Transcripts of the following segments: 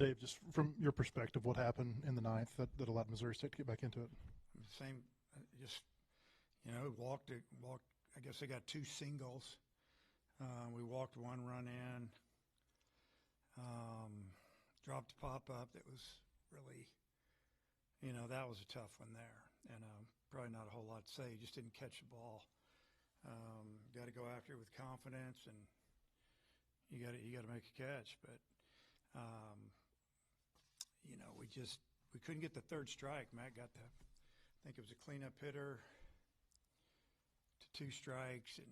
Dave, just from your perspective, what happened in the ninth that allowed Missouri State to get back into it? Same, just, walked. I guess they got two singles. We walked one run in, dropped a pop-up that was really, that was a tough one there. And probably not a whole lot to say. You just didn't catch the ball. Got to go after it with confidence, and you got to make a catch. But we couldn't get the third strike. Matt got I think it was a cleanup hitter to two strikes and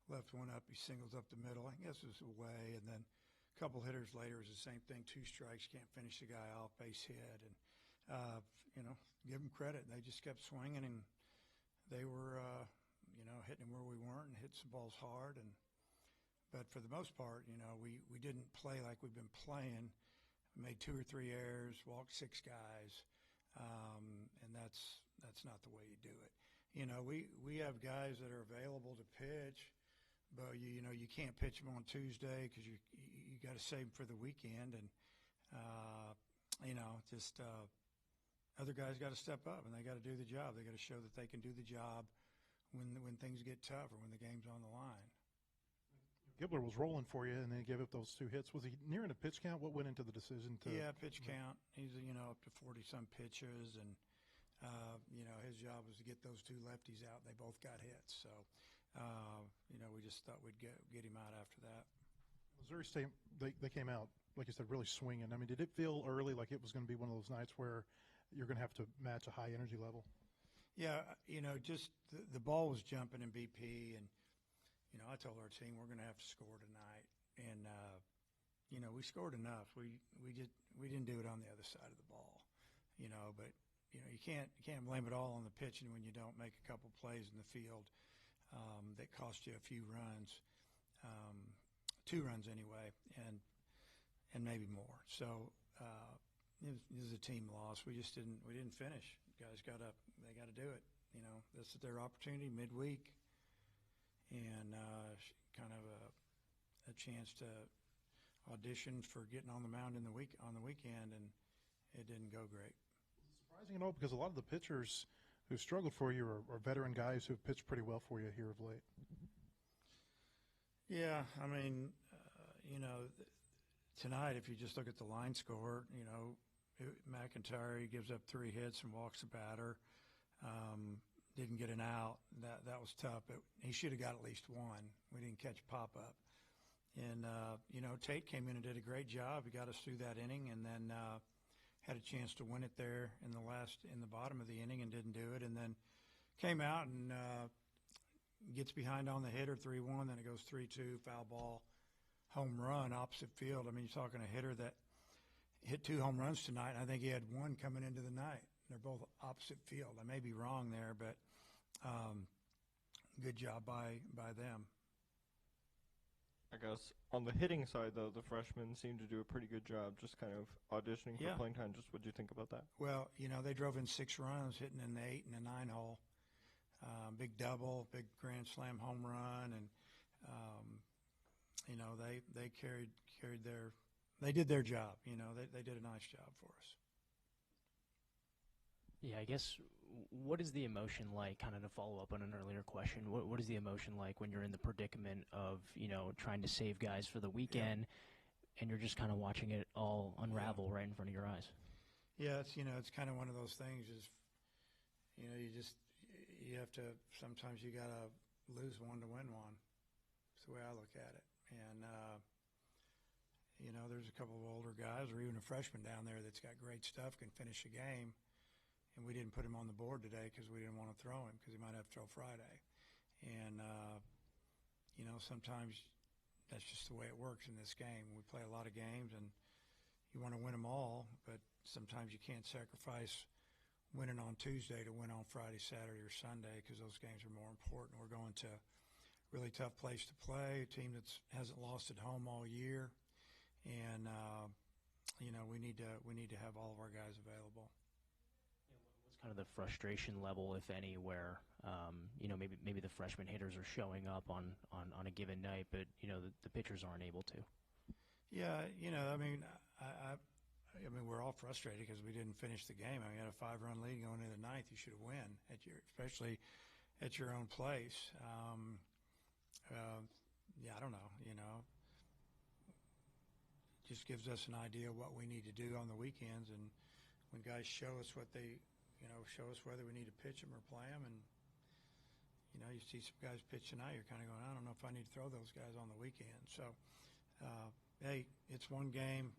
left one up. He singles up the middle. I guess it was away, and then a couple hitters later it was the same thing. Two strikes, can't finish the guy off, base hit, and give them credit. They just kept swinging, and they were hitting where we weren't and hitting some balls hard. But for the most part, we didn't play like we've been playing. Made 2 or 3 errors, walked 6 guys, and that's not the way you do it. We have guys that are available to pitch, but you can't pitch them on Tuesday because you got to save them for the weekend, and other guys got to step up and they got to do the job. They got to show that they can do the job when things get tough or when the game's on the line. Gibbler was rolling for you, and then he gave up those 2 hits. Was he nearing a pitch count? What went into the decision to? Yeah, pitch count. He's up to 40-some pitches, and his job was to get those 2 lefties out. They both got hits, so we just thought we'd get him out after that. Missouri State, they came out, like you said, really swinging. I mean, did it feel early like it was going to be one of those nights where you're going to have to match a high energy level? Yeah, just the ball was jumping in BP, and I told our team we're going to have to score tonight, and we scored enough. We didn't do it on the other side of the ball, but you can't blame it all on the pitching when you don't make a couple plays in the field that cost you a few runs, 2 runs anyway, and maybe more. So it was a team loss. We didn't finish. Guys they got to do it. This is their opportunity midweek. And kind of a chance to audition for getting on the mound on the weekend, and it didn't go great. Surprising at all, because a lot of the pitchers who struggled for you are veteran guys who have pitched pretty well for you here of late. Yeah, I mean, tonight if you just look at the line score, McIntyre gives up 3 hits and walks the batter. Didn't get an out. That was tough, but he should have got at least 1. We didn't catch pop-up. And, Tate came in and did a great job. He got us through that inning, and then had a chance to win it there in the bottom of the inning and didn't do it. And then came out and gets behind on the hitter 3-1, then it goes 3-2, foul ball, home run, opposite field. I mean, you're talking a hitter that hit 2 home runs tonight, and I think he had 1 coming into the night. They're both opposite field. I may be wrong there, but good job by them. I guess on the hitting side, though, the freshmen seem to do a pretty good job just kind of auditioning for playing time. Just what do you think about that? Well, they drove in 6 runs, hitting in the 8 and the 9 hole. Big double, big grand slam home run, and they they did their job. They did a nice job for us. Yeah, I guess, what is the emotion like, kind of to follow up on an earlier question, what is the emotion like when you're in the predicament of, trying to save guys for the weekend, and you're just kind of watching it all unravel right in front of your eyes? Yeah, it's kind of one of those things is, you have to, sometimes you got to lose one to win one. That's the way I look at it. And, there's a couple of older guys or even a freshman down there that's got great stuff, can finish a game. And we didn't put him on the board today because we didn't want to throw him because he might have to throw Friday. And, sometimes that's just the way it works in this game. We play a lot of games, and you want to win them all, but sometimes you can't sacrifice winning on Tuesday to win on Friday, Saturday, or Sunday because those games are more important. We're going to a really tough place to play, a team that hasn't lost at home all year. And, we need to have all of our guys available. What's kind of the frustration level, if any, where maybe the freshman hitters are showing up on a given night, but the pitchers aren't able to? Yeah, I mean, I mean, we're all frustrated because we didn't finish the game. I mean, we had a 5-run lead going into the ninth. You should have won especially at your own place. Yeah, I don't know. Just gives us an idea of what we need to do on the weekends, and when guys show us what they, show us whether we need to pitch them or play them, and you see some guys pitch tonight, you're kind of going, I don't know if I need to throw those guys on the weekend. So, hey, it's one game.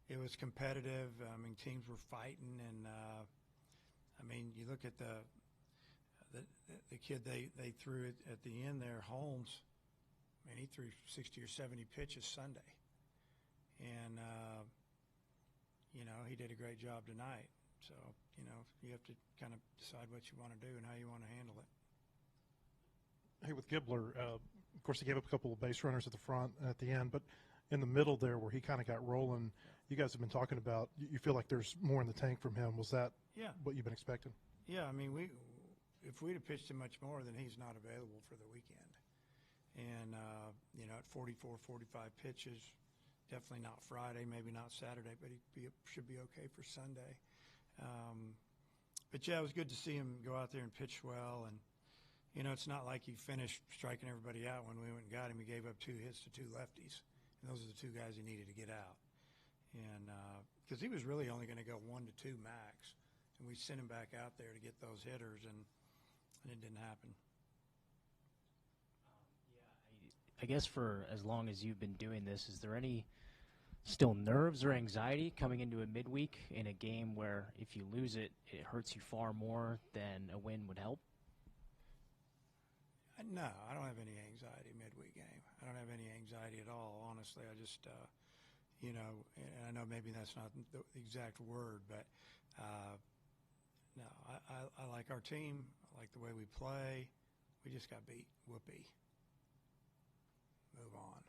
It was competitive. I mean, teams were fighting, and I mean, you look at the kid they threw it at the end there, Holmes. I mean, he threw 60 or 70 pitches Sunday. And, he did a great job tonight. So, you have to kind of decide what you want to do and how you want to handle it. Hey, with Gibbler, of course, he gave up a couple of base runners at the front and at the end, but in the middle there where he kind of got rolling, you guys have been talking about, you feel like there's more in the tank from him. Was that what you've been expecting? Yeah, I mean, if we'd have pitched him much more, then he's not available for the weekend. And, at 44, 45 pitches, definitely not Friday, maybe not Saturday, but he should be okay for Sunday. But, yeah, it was good to see him go out there and pitch well. And, it's not like he finished striking everybody out when we went and got him. He gave up 2 hits to 2 lefties, and those are the 2 guys he needed to get out. And because he was really only going to go 1 to 2 max, and we sent him back out there to get those hitters, and it didn't happen. I guess for as long as you've been doing this, is there any still nerves or anxiety coming into a midweek in a game where if you lose it, it hurts you far more than a win would help? No, I don't have any anxiety midweek game. I don't have any anxiety at all, honestly. I just, and I know maybe that's not the exact word, but no, I like our team. I like the way we play. We just got beat. Whoopee. Move on.